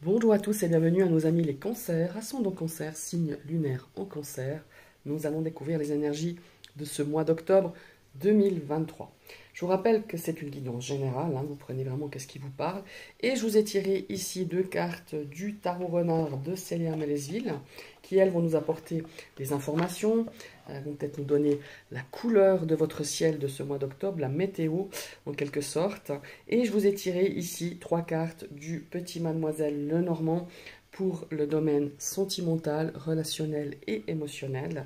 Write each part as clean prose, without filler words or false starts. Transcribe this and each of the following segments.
Bonjour à tous et bienvenue à nos amis les cancers, ascendant cancer, signe lunaire en cancer. Nous allons découvrir les énergies de ce mois d'octobre 2023. Je vous rappelle que c'est une guidance générale, vous prenez vraiment qu'est-ce qui vous parle. Et je vous ai tiré ici deux cartes du tarot renard de Célia Mélesville, qui elles vont nous apporter des informations, vont peut-être nous donner la couleur de votre ciel de ce mois d'octobre, la météo en quelque sorte. Et je vous ai tiré ici trois cartes du petit Mademoiselle Lenormand pour le domaine sentimental, relationnel et émotionnel.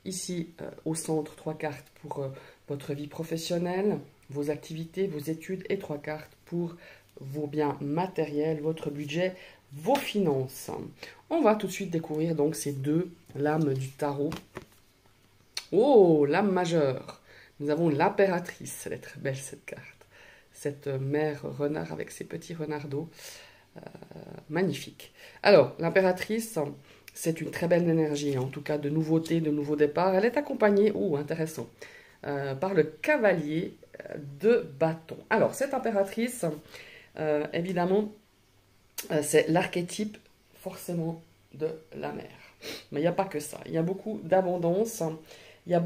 Ici, au centre, trois cartes pour votre vie professionnelle, vos activités, vos études et trois cartes pour vos biens matériels, votre budget, vos finances. On va tout de suite découvrir donc ces deux lames du tarot. Oh, lame majeure. Nous avons l'impératrice. Elle est très belle cette carte. Cette mère renard avec ses petits renardeaux. Magnifique. Alors, l'impératrice, c'est une très belle énergie, en tout cas de nouveautés, de nouveaux départs. Elle est accompagnée, intéressant, par le cavalier de bâton. Alors, cette impératrice, évidemment, c'est l'archétype forcément de la mer. Mais il n'y a pas que ça. Il y a beaucoup d'abondance. Il y a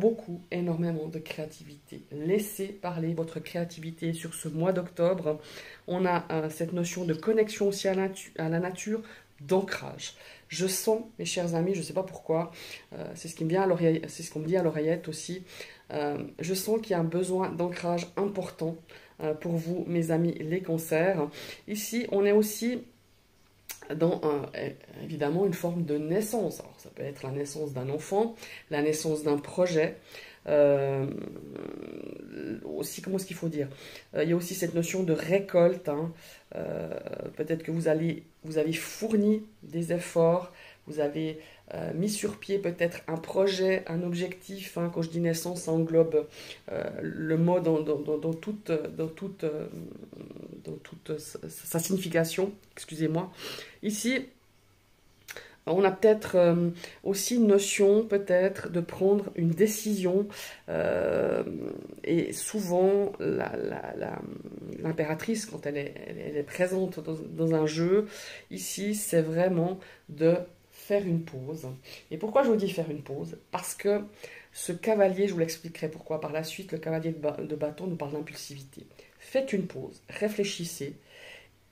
énormément de créativité. Laissez parler votre créativité sur ce mois d'octobre. On a cette notion de connexion aussi à la nature, d'ancrage. Je sens, mes chers amis, je ne sais pas pourquoi, c'est ce qui me vient à l'oreille, c'est ce qu'on me dit à l'oreillette aussi, je sens qu'il y a un besoin d'ancrage important pour vous, mes amis, les cancers. Ici, on est aussi dans évidemment une forme de naissance. Alors, ça peut être la naissance d'un enfant, la naissance d'un projet. Aussi, comment est-ce qu'il faut dire, il y a aussi cette notion de récolte. Peut-être que vous avez fourni des efforts, vous avez mis sur pied peut-être un projet, un objectif. Quand je dis naissance, ça englobe le mot dans toute sa signification. Excusez-moi. Ici, on a peut-être aussi une notion, peut-être, de prendre une décision. Et souvent, l'impératrice, quand elle est présente dans un jeu, ici, c'est vraiment de faire une pause. Et pourquoi je vous dis faire une pause? Parce que ce cavalier, je vous l'expliquerai pourquoi par la suite, le cavalier de bâton nous parle d'impulsivité. Faites une pause, réfléchissez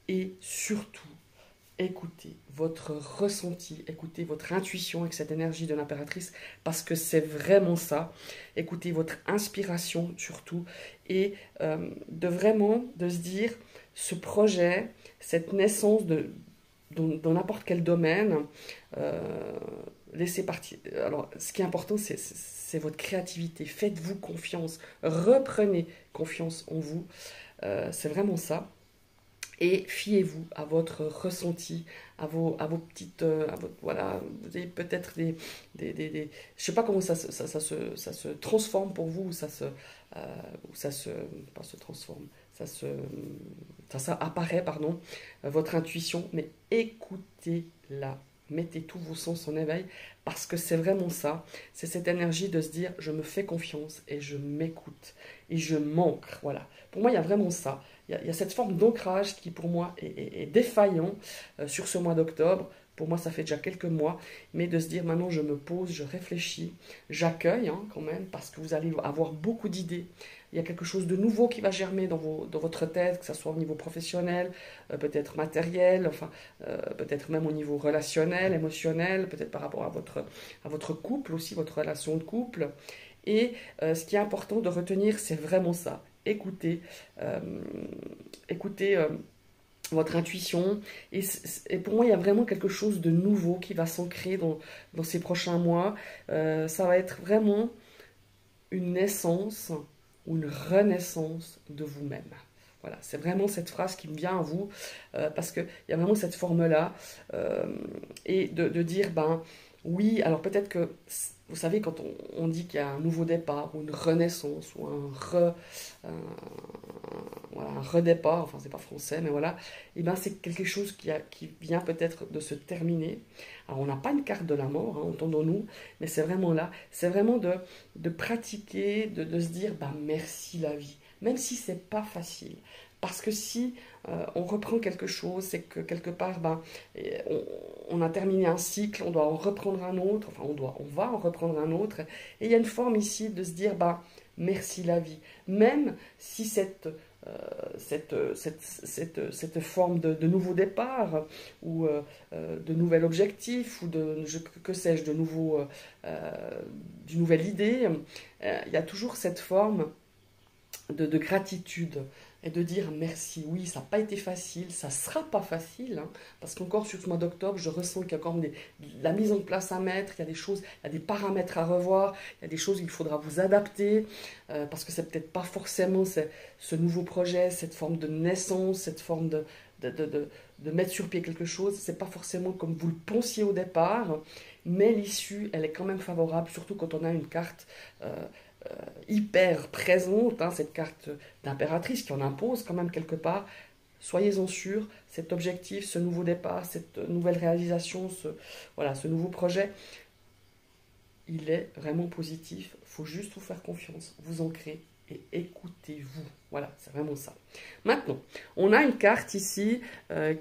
et surtout, écoutez votre ressenti, écoutez votre intuition avec cette énergie de l'impératrice, parce que c'est vraiment ça. Écoutez votre inspiration surtout, et de se dire, ce projet, cette naissance dans n'importe quel domaine, laissez partir. Alors, ce qui est important, c'est votre créativité. Faites-vous confiance, reprenez confiance en vous. C'est vraiment ça. Et fiez-vous à votre ressenti, à vos petites, voilà, vous avez peut-être je sais pas comment ça se transforme pour vous, pas se transforme, ça apparaît, pardon, votre intuition, mais écoutez-la. Mettez tous vos sens en éveil, parce que c'est vraiment ça, c'est cette énergie de se dire, je me fais confiance et je m'écoute et je m'ancre, voilà. Pour moi, il y a vraiment ça. Il y a cette forme d'ancrage qui, pour moi, est défaillant sur ce mois d'octobre. Pour moi, ça fait déjà quelques mois. Mais de se dire, maintenant, je me pose, je réfléchis, j'accueille quand même, parce que vous allez avoir beaucoup d'idées. Il y a quelque chose de nouveau qui va germer dans votre tête, que ce soit au niveau professionnel, peut-être matériel, enfin, peut-être même au niveau relationnel, émotionnel, peut-être par rapport à votre couple aussi, votre relation de couple. Et ce qui est important de retenir, c'est vraiment ça. Écoutez, votre intuition. Et pour moi, il y a vraiment quelque chose de nouveau qui va s'ancrer dans ces prochains mois. Ça va être vraiment une naissance ou une renaissance de vous-même. Voilà, c'est vraiment cette phrase qui me vient à vous, parce qu'il y a vraiment cette forme-là, et de dire, oui, alors peut-être que, vous savez, quand on dit qu'il y a un nouveau départ, ou une renaissance, ou voilà, un redépart, enfin c'est pas français, mais voilà, et c'est quelque chose qui vient peut-être de se terminer. Alors on n'a pas une carte de la mort, entendons-nous, mais c'est vraiment là, c'est vraiment de pratiquer, de se dire, merci la vie, même si c'est pas facile. Parce que si on reprend quelque chose, c'est que quelque part, ben, on a terminé un cycle, on doit en reprendre un autre, enfin on va en reprendre un autre, et il y a une forme ici de se dire, ben, merci la vie, même si cette forme de nouveau départ, ou de nouvel objectif, ou que sais-je, d'une nouvelle idée, il y a toujours cette forme de gratitude et de dire merci. Oui, ça n'a pas été facile, ça ne sera pas facile, hein, parce qu'encore sur ce mois d'octobre, je ressens qu'il y a encore de la mise en place à mettre, il y a des choses, il y a des paramètres à revoir, il y a des choses qu'il faudra vous adapter, parce que c'est peut-être pas forcément ce nouveau projet, cette forme de naissance, cette forme de mettre sur pied quelque chose, c'est pas forcément comme vous le pensiez au départ, mais l'issue, elle est quand même favorable, surtout quand on a une carte hyper présente, hein, cette carte d'impératrice qui en impose quand même quelque part. Soyez-en sûrs, cet objectif, ce nouveau départ, cette nouvelle réalisation, ce nouveau projet, il est vraiment positif. Il faut juste vous faire confiance, vous ancrer et écoutez-vous. Voilà, c'est vraiment ça. Maintenant, on a une carte ici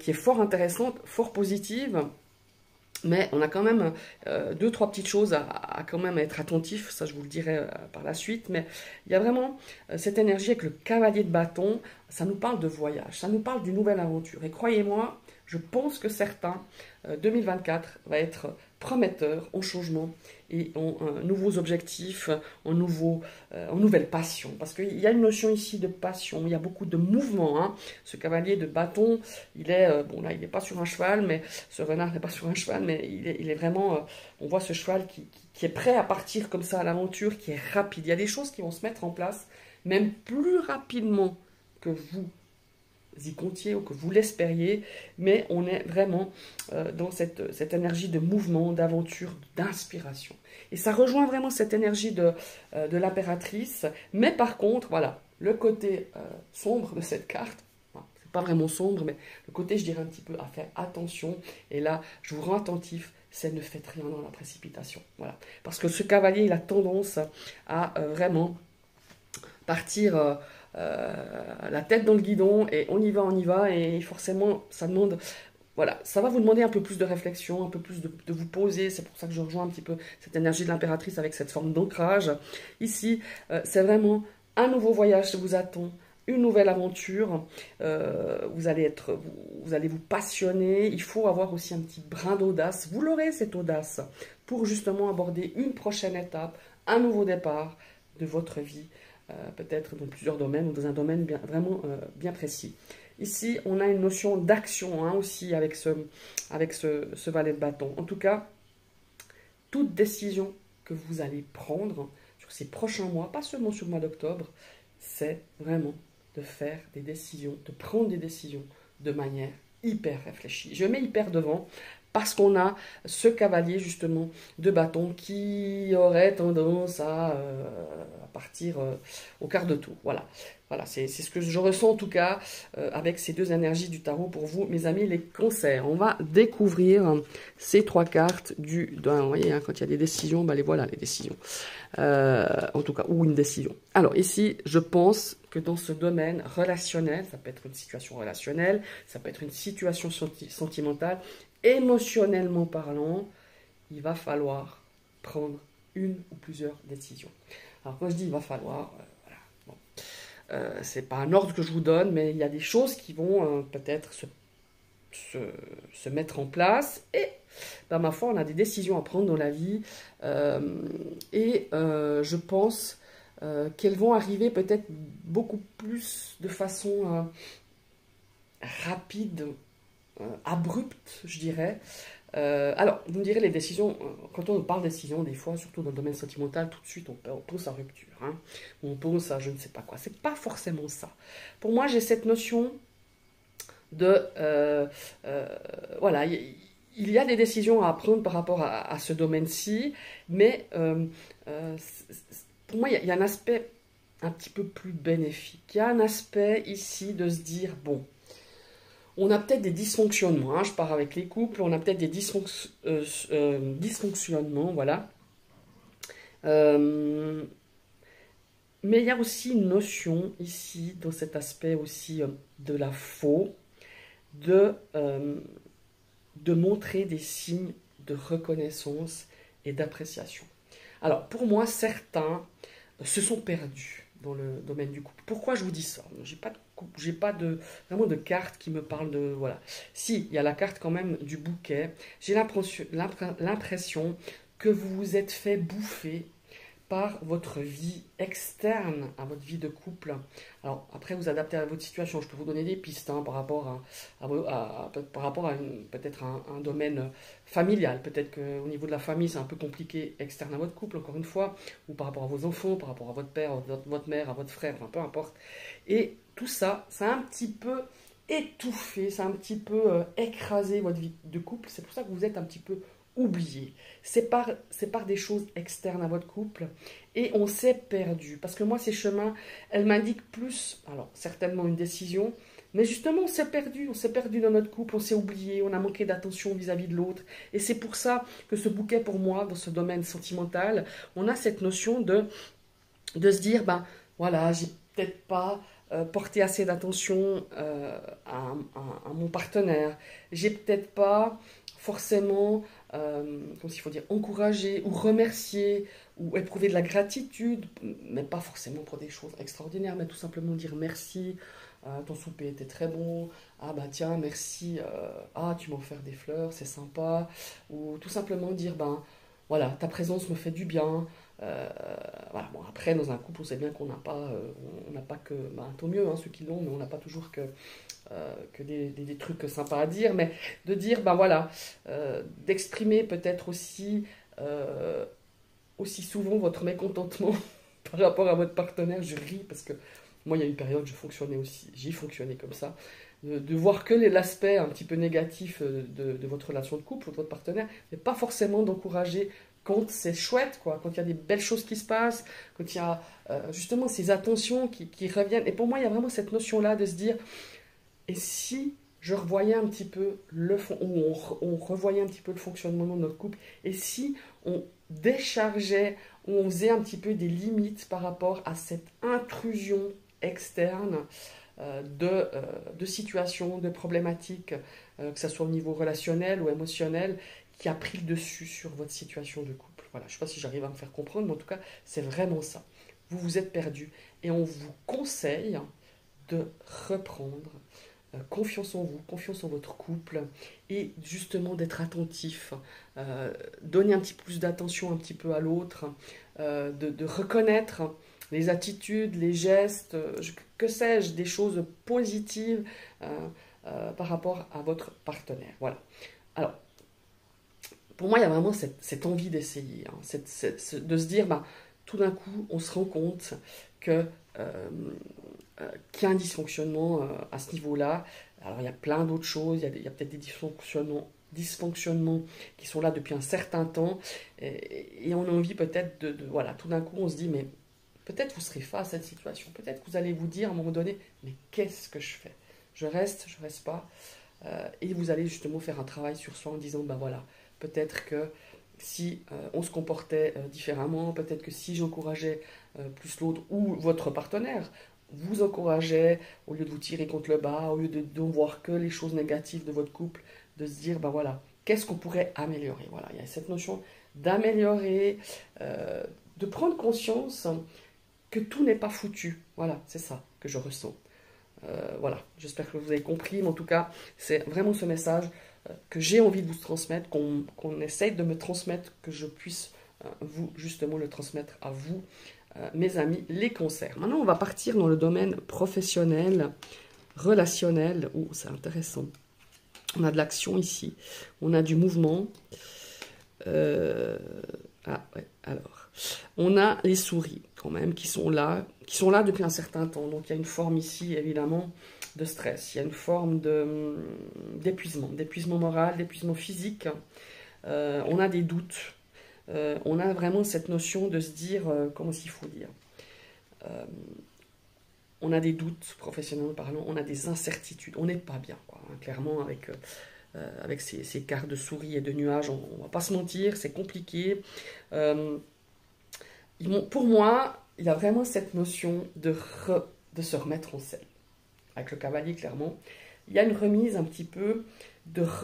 qui est fort intéressante, fort positive. Mais on a quand même deux, trois petites choses à quand même être attentif, ça je vous le dirai par la suite, mais il y a vraiment cette énergie avec le cavalier de bâton, ça nous parle de voyage, ça nous parle d'une nouvelle aventure. Et croyez-moi, je pense que certains, 2024 va être prometteur en changement et en nouveaux objectifs, en nouvelles passions. Parce qu'il y a une notion ici de passion, il y a beaucoup de mouvement. Hein. Ce cavalier de bâton, il est, bon là il n'est pas sur un cheval, mais ce renard n'est pas sur un cheval, mais il est vraiment, on voit ce cheval qui est prêt à partir comme ça à l'aventure, qui est rapide. Il y a des choses qui vont se mettre en place, même plus rapidement que vous y comptiez ou que vous l'espériez, mais on est vraiment dans cette énergie de mouvement, d'aventure, d'inspiration. Et ça rejoint vraiment cette énergie de l'impératrice, mais par contre, voilà, le côté sombre de cette carte, c'est pas vraiment sombre, mais le côté, je dirais, un petit peu à faire attention, et là, je vous rends attentif, c'est ne faites rien dans la précipitation. Voilà. Parce que ce cavalier, il a tendance à vraiment partir la tête dans le guidon et on y va, et forcément ça demande, voilà, ça va vous demander un peu plus de réflexion, un peu plus de vous poser. C'est pour ça que je rejoins un petit peu cette énergie de l'impératrice avec cette forme d'ancrage. Ici, c'est vraiment un nouveau voyage qui vous attend, une nouvelle aventure, vous allez vous passionner, il faut avoir aussi un petit brin d'audace, vous l'aurez cette audace, pour justement aborder une prochaine étape, un nouveau départ de votre vie, peut-être dans plusieurs domaines ou dans un domaine vraiment bien précis. Ici, on a une notion d'action hein, aussi avec ce valet de bâton. En tout cas, toute décision que vous allez prendre sur ces prochains mois, pas seulement sur le mois d'octobre, c'est vraiment de faire des décisions, de prendre des décisions de manière hyper réfléchie. Je mets hyper devant parce qu'on a ce cavalier justement de bâton qui aurait tendance à partir au quart de tour. Voilà, voilà, c'est ce que je ressens en tout cas avec ces deux énergies du tarot pour vous, mes amis, les cancers. On va découvrir ces trois cartes vous voyez, hein, quand il y a des décisions, ben les voilà les décisions. En tout cas, ou une décision. Alors ici, je pense que dans ce domaine relationnel, ça peut être une situation relationnelle, ça peut être une situation sentimentale, émotionnellement parlant, il va falloir prendre une ou plusieurs décisions. Alors quand je dis il va falloir, voilà, bon, c'est pas un ordre que je vous donne, mais il y a des choses qui vont peut-être se mettre en place, et ben, ma foi, on a des décisions à prendre dans la vie, et je pense qu'elles vont arriver peut-être beaucoup plus de façon rapide, abrupte, je dirais. Alors, vous me direz, les décisions, quand on parle de décision, des fois, surtout dans le domaine sentimental, tout de suite, on pense à rupture. Hein. On pense à je ne sais pas quoi. C'est pas forcément ça. Pour moi, j'ai cette notion de... voilà, il y a des décisions à prendre par rapport à ce domaine-ci, mais pour moi, il y a un aspect un petit peu plus bénéfique. Il y a un aspect ici de se dire, bon, on a peut-être des dysfonctionnements, hein, je pars avec les couples, on a peut-être des dysfonctionnements, voilà. Mais il y a aussi une notion ici, dans cet aspect aussi de la faux, de montrer des signes de reconnaissance et d'appréciation. Alors, pour moi, certains se sont perdus dans le domaine du couple. Pourquoi je vous dis ça? J'ai pas vraiment de carte qui me parle de... Voilà. Si, il y a la carte quand même du bouquet. J'ai l'impression que vous vous êtes fait bouffer par votre vie externe à votre vie de couple. Alors après vous adaptez à votre situation, je peux vous donner des pistes par rapport par rapport à peut-être un domaine familial, peut-être qu'au niveau de la famille c'est un peu compliqué externe à votre couple encore une fois, ou par rapport à vos enfants, par rapport à votre père, votre mère, à votre frère, enfin peu importe. Et tout ça, ça a un petit peu étouffé, ça a un petit peu écrasé votre vie de couple, c'est pour ça que vous êtes un petit peu oublié. C'est par des choses externes à votre couple et on s'est perdu. Parce que moi, ces chemins, elles m'indiquent plus, alors certainement une décision, mais justement, on s'est perdu dans notre couple, on s'est oublié, on a manqué d'attention vis-à-vis de l'autre. Et c'est pour ça que ce bouquet, pour moi, dans ce domaine sentimental, on a cette notion de se dire, ben voilà, j'ai peut-être pas porté assez d'attention à mon partenaire, j'ai peut-être pas forcément, comme s'il faut dire, encourager ou remercier ou éprouver de la gratitude, mais pas forcément pour des choses extraordinaires, mais tout simplement dire merci, ton souper était très bon, ah bah tiens, merci, ah tu m'as offert des fleurs, c'est sympa, ou tout simplement dire, ben voilà, ta présence me fait du bien. Voilà. Bon, après, dans un couple, on sait bien qu'on n'a pas que, ben, tant mieux, ceux qui l'ont, mais on n'a pas toujours que des trucs sympas à dire, mais de dire, ben voilà, d'exprimer peut-être aussi souvent votre mécontentement par rapport à votre partenaire. Je ris parce que moi, il y a une période, j'y fonctionnais comme ça, de voir que l'aspect un petit peu négatif de votre relation de couple ou de votre partenaire, mais pas forcément d'encourager quand c'est chouette, quoi, quand il y a des belles choses qui se passent, quand il y a justement ces attentions qui reviennent. Et pour moi, il y a vraiment cette notion-là de se dire, et si je revoyais un petit peu on revoyait un petit peu le fonctionnement de notre couple, et si on déchargeait, ou on faisait un petit peu des limites par rapport à cette intrusion externe de situations, de problématiques, que ce soit au niveau relationnel ou émotionnel, qui a pris le dessus sur votre situation de couple. Voilà, je ne sais pas si j'arrive à me faire comprendre, mais en tout cas, c'est vraiment ça. Vous vous êtes perdu et on vous conseille de reprendre confiance en vous, confiance en votre couple et justement d'être attentif, donner un petit peu plus d'attention un petit peu à l'autre, de reconnaître les attitudes, les gestes, que sais-je, des choses positives par rapport à votre partenaire. Voilà. Alors, pour moi, il y a vraiment cette envie d'essayer, de se dire, bah, tout d'un coup, on se rend compte que qu'il y a un dysfonctionnement à ce niveau-là. Alors, il y a plein d'autres choses, il y a peut-être des dysfonctionnements qui sont là depuis un certain temps, et on a envie peut-être voilà, tout d'un coup, on se dit, mais peut-être vous serez face à cette situation, peut-être que vous allez vous dire à un moment donné, mais qu'est-ce que je fais? Je reste pas, et vous allez justement faire un travail sur soi en disant, ben voilà, peut-être que si on se comportait différemment, peut-être que si j'encourageais plus l'autre ou votre partenaire, vous encourageait, au lieu de vous tirer contre le bas, au lieu de ne voir que les choses négatives de votre couple, de se dire, ben voilà, qu'est-ce qu'on pourrait améliorer? Voilà, il y a cette notion d'améliorer, de prendre conscience que tout n'est pas foutu. Voilà, c'est ça que je ressens. Voilà, j'espère que vous avez compris, mais en tout cas, c'est vraiment ce message que j'ai envie de vous transmettre, qu'on essaye de me transmettre, que je puisse vous, justement, le transmettre à vous, mes amis, les concerts. Maintenant, on va partir dans le domaine professionnel, relationnel. Oh, c'est intéressant. On a de l'action ici, on a du mouvement. Ah, ouais, alors. On a les souris, quand même, qui sont là depuis un certain temps. Donc, il y a une forme ici, évidemment, de stress. Il y a une forme d'épuisement moral, d'épuisement physique. On a des doutes. On a vraiment cette notion de se dire, comment s'il faut dire, on a des doutes, professionnellement parlant, on a des incertitudes. On n'est pas bien, quoi, clairement, avec ces quarts de souris et de nuages. On ne va pas se mentir, c'est compliqué. Pour moi, il y a vraiment cette notion de se remettre en selle. Avec le cavalier, clairement, il y a une remise un petit peu,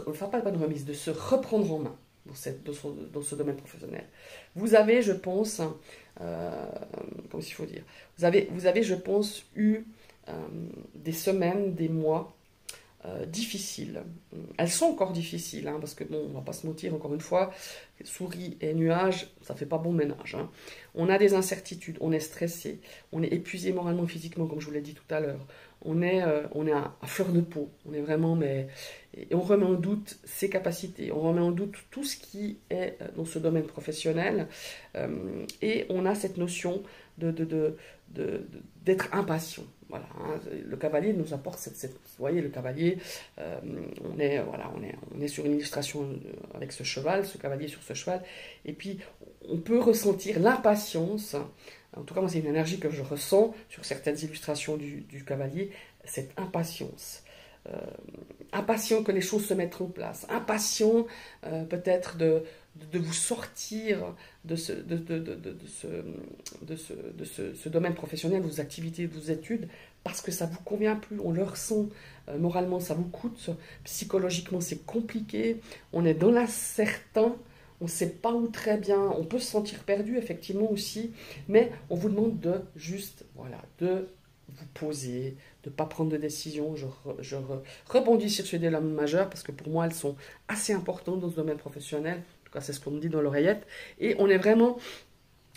enfin pas une remise, de se reprendre en main dans ce domaine professionnel. Vous avez, je pense, comment il faut dire, vous avez, je pense, eu des semaines, des mois difficiles. Elles sont encore difficiles, hein, parce que bon, on va pas se mentir, encore une fois, souris et nuages, ça fait pas bon ménage. Hein. On a des incertitudes, on est stressé, on est épuisé moralement, physiquement, comme je vous l'ai dit tout à l'heure. On est à fleur de peau, on est vraiment, mais et on remet en doute ses capacités, on remet en doute tout ce qui est dans ce domaine professionnel, et on a cette notion d'être impatient. Voilà, hein. Le cavalier nous apporte vous voyez, le cavalier, on est sur une illustration avec ce cheval, ce cavalier sur ce cheval, et puis on peut ressentir l'impatience. En tout cas, moi, c'est une énergie que je ressens sur certaines illustrations du cavalier, cette impatience. Impatient que les choses se mettent en place, impatient peut-être de vous sortir de ce domaine professionnel, vos activités, vos études, parce que ça ne vous convient plus, on le ressent, moralement ça vous coûte, psychologiquement c'est compliqué, on est dans l'incertain, on ne sait pas où très bien, on peut se sentir perdu effectivement aussi, mais on vous demande de juste, voilà, de vous poser, de ne pas prendre de décision. Je rebondis sur ce dilemme majeur parce que pour moi elles sont assez importantes dans ce domaine professionnel, en tout cas c'est ce qu'on me dit dans l'oreillette, et on est vraiment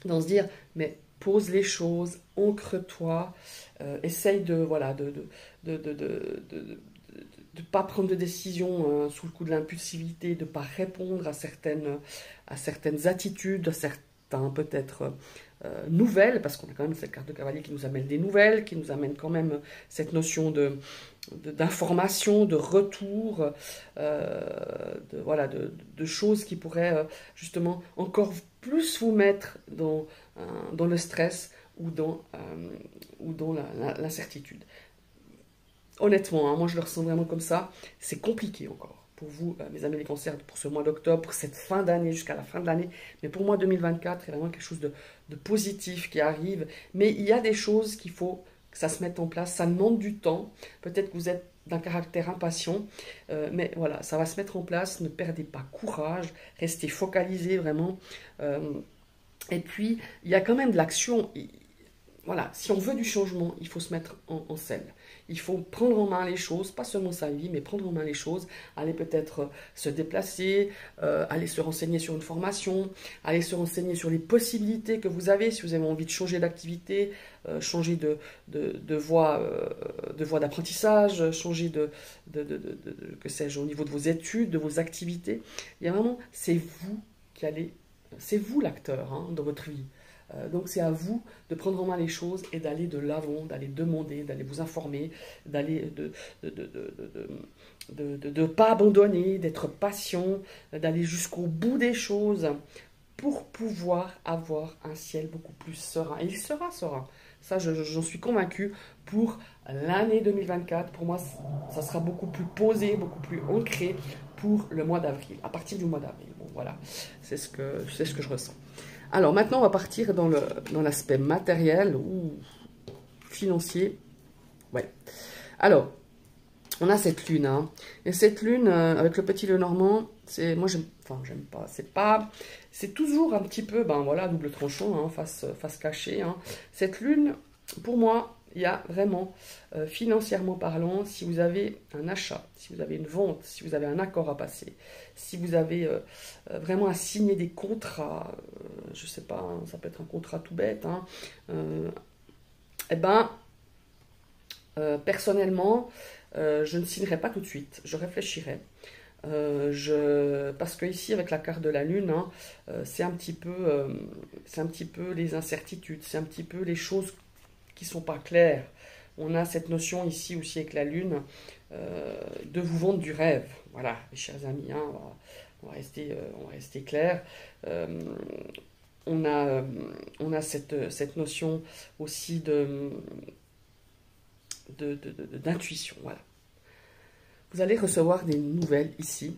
dans se dire, mais pose les choses, ancre-toi, essaye de pas prendre de décision sous le coup de l'impulsivité, de ne pas répondre à certaines attitudes, à certains peut-être nouvelles, parce qu'on a quand même cette carte de cavalier qui nous amène des nouvelles, qui nous amène quand même cette notion d'information, de retour, de choses qui pourraient justement encore plus vous mettre dans le stress ou dans l'incertitude. Honnêtement, hein, moi je le ressens vraiment comme ça, c'est compliqué encore pour vous, mes amis les cancers, pour ce mois d'octobre, pour cette fin d'année, jusqu'à la fin de l'année. Mais pour moi, 2024, il y a vraiment quelque chose de positif qui arrive. Mais il y a des choses qu'il faut que ça se mette en place. Ça demande du temps. Peut-être que vous êtes d'un caractère impatient. Mais voilà, ça va se mettre en place. Ne perdez pas courage. Restez focalisés vraiment. Et puis, il y a quand même de l'action. Voilà, si on veut du changement, il faut se mettre en selle. Il faut prendre en main les choses, pas seulement sa vie, mais prendre en main les choses, aller peut-être se déplacer, aller se renseigner sur une formation, aller se renseigner sur les possibilités que vous avez, si vous avez envie de changer d'activité, changer de voie d'apprentissage, changer que sais-je, au niveau de vos études, de vos activités. Il y a vraiment, c'est vous l'acteur hein, dans votre vie. Donc c'est à vous de prendre en main les choses et d'aller de l'avant, d'aller demander, d'aller vous informer, d'aller de pas abandonner, d'être patient, d'aller jusqu'au bout des choses pour pouvoir avoir un ciel beaucoup plus serein. Et il sera serein. Ça, j'en suis convaincue. Pour l'année 2024, pour moi, ça sera beaucoup plus posé, beaucoup plus ancré pour le mois d'avril, à partir du mois d'avril. Bon, voilà, c'est ce que je ressens. Alors maintenant, on va partir dans l'aspect matériel ou financier. Ouais. Alors, on a cette lune. Hein. Et cette lune, avec le petit Lenormand, moi, j'aime pas. C'est toujours un petit peu, ben voilà, double tranchant, hein, face cachée. Hein. Cette lune, pour moi, il y a vraiment, financièrement parlant, si vous avez un achat, si vous avez une vente, si vous avez un accord à passer, si vous avez vraiment à signer des contrats, je ne sais pas, hein, ça peut être un contrat tout bête, hein, eh ben, personnellement, je ne signerai pas tout de suite, je réfléchirai. Parce que ici, avec la carte de la lune, hein, c'est un petit peu les incertitudes, c'est un petit peu les choses qui ne sont pas claires. On a cette notion ici aussi avec la lune de vous vendre du rêve. Voilà, mes chers amis, hein, on va rester clair. On a cette notion aussi d'intuition. Voilà. Vous allez recevoir des nouvelles ici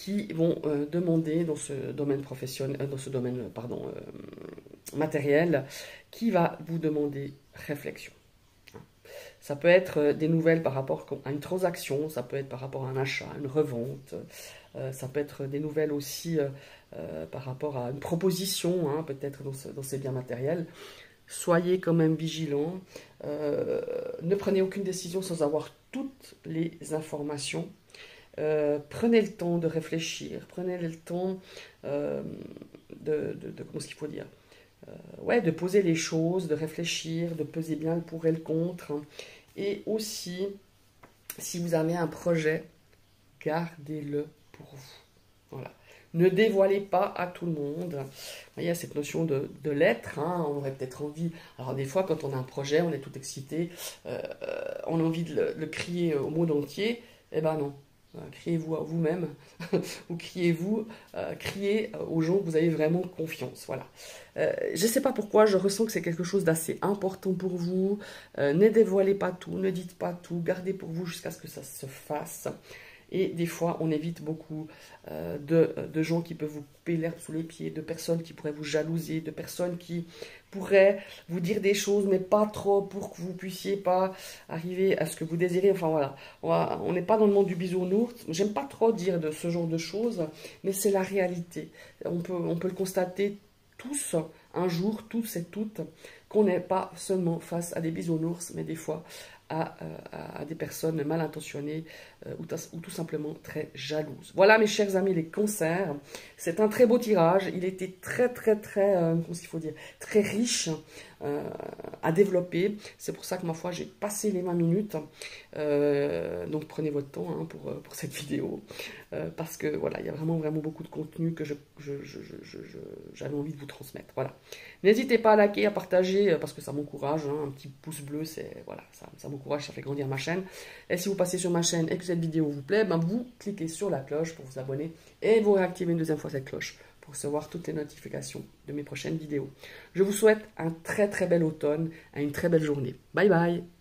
qui vont demander dans ce domaine professionnel, matériel, qui va vous demander réflexion. Ça peut être des nouvelles par rapport à une transaction, ça peut être par rapport à un achat, une revente, ça peut être des nouvelles aussi par rapport à une proposition, hein, peut-être dans ces biens matériels. Soyez quand même vigilants, ne prenez aucune décision sans avoir toutes les informations. Prenez le temps de réfléchir, prenez le temps comment est-ce qu'il faut dire, ouais, de poser les choses, de réfléchir, de peser bien le pour et le contre. Hein. Et aussi, si vous avez un projet, gardez-le pour vous. Voilà. Ne dévoilez pas à tout le monde. Il y a cette notion de l'être. Hein. On aurait peut-être envie. Alors, des fois, quand on a un projet, on est tout excité. On a envie de le crier au monde entier. Eh ben non. Criez-vous à vous-même, ou criez aux gens que vous avez vraiment confiance. Voilà. Je ne sais pas pourquoi, je ressens que c'est quelque chose d'assez important pour vous. Ne dévoilez pas tout, ne dites pas tout, gardez pour vous jusqu'à ce que ça se fasse. Et des fois, on évite beaucoup de gens qui peuvent vous couper l'herbe sous les pieds, de personnes qui pourraient vous jalouser, de personnes qui pourraient vous dire des choses, mais pas trop pour que vous puissiez pas arriver à ce que vous désirez. Enfin voilà, on n'est pas dans le monde du bisounours. J'aime pas trop dire de ce genre de choses, mais c'est la réalité. On peut le constater tous, un jour, tous et toutes, qu'on n'est pas seulement face à des bisounours, mais des fois à des personnes mal intentionnées ou tout simplement très jalouses. Voilà mes chers amis les cancers, c'est un très beau tirage, il était très comment il faut dire, très riche à développer, c'est pour ça que ma foi j'ai passé les 20 minutes, donc prenez votre temps hein, pour cette vidéo, parce que voilà, il y a vraiment beaucoup de contenu que j'avais envie de vous transmettre, voilà. N'hésitez pas à liker, à partager, parce que ça m'encourage, hein, un petit pouce bleu, voilà, ça m'encourage, ça fait grandir ma chaîne. Et si vous passez sur ma chaîne et que cette vidéo vous plaît, ben vous cliquez sur la cloche pour vous abonner et vous réactivez une deuxième fois cette cloche pour recevoir toutes les notifications de mes prochaines vidéos. Je vous souhaite un très bel automne et une très belle journée. Bye bye!